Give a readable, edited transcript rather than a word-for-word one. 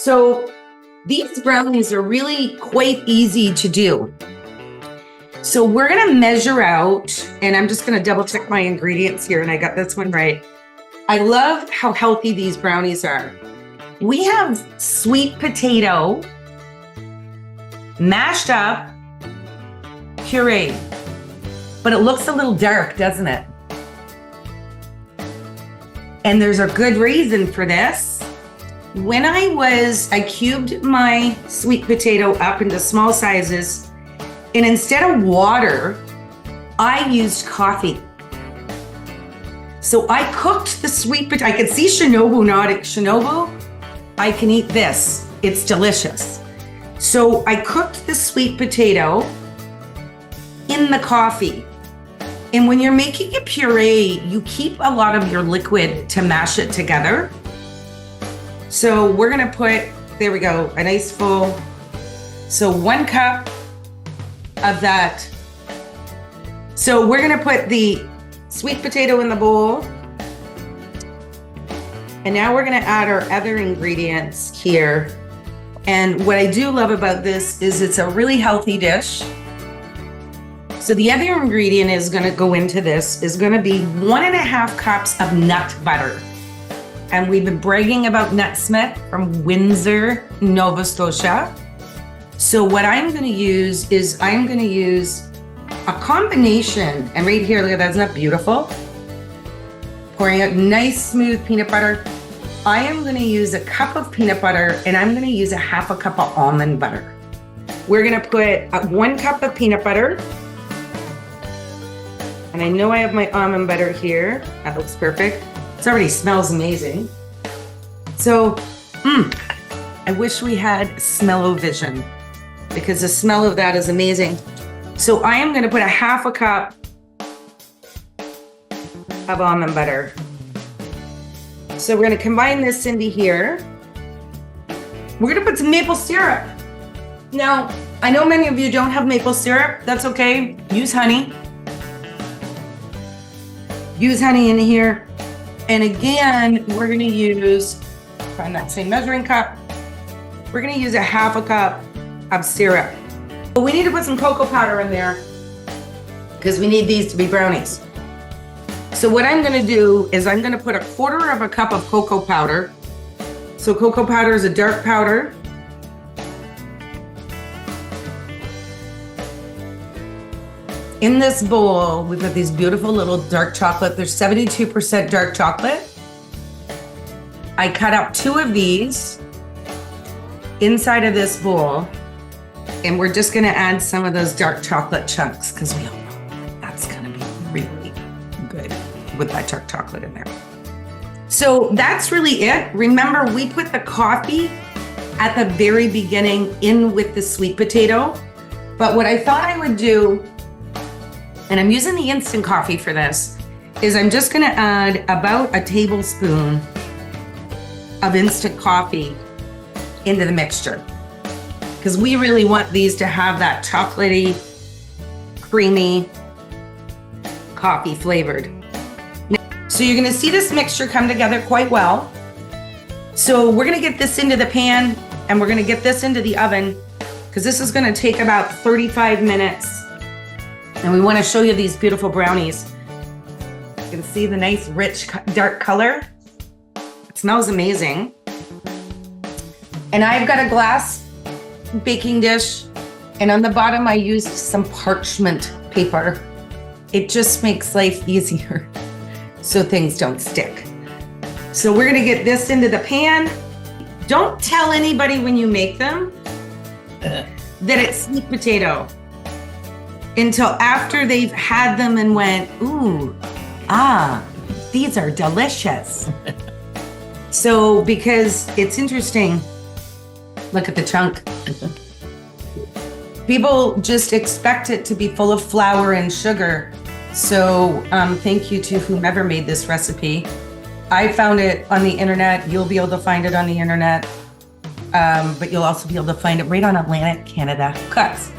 So these brownies are really quite easy to do. So we're gonna measure out, and I'm just gonna double check my ingredients here, and I got this one right. I love how healthy these brownies are. We have sweet potato, mashed up, puree, but it looks a little dark, doesn't it? And there's a good reason for this. When I cubed my sweet potato up into small sizes, and instead of water, I used coffee. So I cooked the sweet potato. I could see shinobu nodding. Shinobu, I can eat this. It's delicious. So I cooked the sweet potato in the coffee. And when you're making a puree, you keep a lot of your liquid to mash it together. So we're gonna put, there we go, a nice full, so 1 cup of that. So we're gonna put the sweet potato in the bowl. And now we're gonna add our other ingredients here. And what I do love about this is it's a really healthy dish. So the other ingredient is gonna go into this is gonna be 1.5 cups of nut butter. And we've been bragging about Nut Smith from Windsor, Nova Scotia. So what I'm gonna use is I'm gonna use a combination, and right here, look at that, isn't that beautiful? Pouring out nice smooth peanut butter. I am gonna use a cup of peanut butter, and I'm gonna use a 1/2 cup of almond butter. We're gonna put 1 cup of peanut butter. And I know I have my almond butter here. That looks perfect. It already smells amazing. So, I wish we had smell-o-vision, because the smell of that is amazing. So I am gonna put a 1/2 cup of almond butter. So we're gonna combine this into here. We're gonna put some maple syrup. Now, I know many of you don't have maple syrup. That's okay, use honey. Use honey in here. And again, we're gonna use, find that same measuring cup. We're gonna use a 1/2 cup of syrup. But we need to put some cocoa powder in there because we need these to be brownies. So what I'm gonna do is I'm gonna put 1/4 cup of cocoa powder. So cocoa powder is a dark powder. In this bowl, we've got these beautiful little dark chocolate. There's 72% dark chocolate. I cut up 2 of these inside of this bowl, and we're just gonna add some of those dark chocolate chunks because we all know that's gonna be really good with that dark chocolate in there. So that's really it. Remember, we put the coffee at the very beginning in with the sweet potato. But what I thought I would do, and I'm using the instant coffee for this, is I'm just gonna add about a tablespoon of instant coffee into the mixture. Because we really want these to have that chocolatey, creamy, coffee flavored. So you're gonna see this mixture come together quite well. So we're gonna get this into the pan, and we're gonna get this into the oven, because this is gonna take about 35 minutes. And we want to show you these beautiful brownies. You can see the nice, rich, dark color. It smells amazing. And I've got a glass baking dish, and on the bottom I used some parchment paper. It just makes life easier so things don't stick. So we're gonna get this into the pan. Don't tell anybody when you make them that it's sweet potato until after they've had them and went, ooh, these are delicious. So, because it's interesting, look at the chunk. People just expect it to be full of flour and sugar. So thank you to whomever made this recipe. I found it on the internet. You'll be able to find it on the internet. But you'll also be able to find it right on Atlantic Canada Cuts.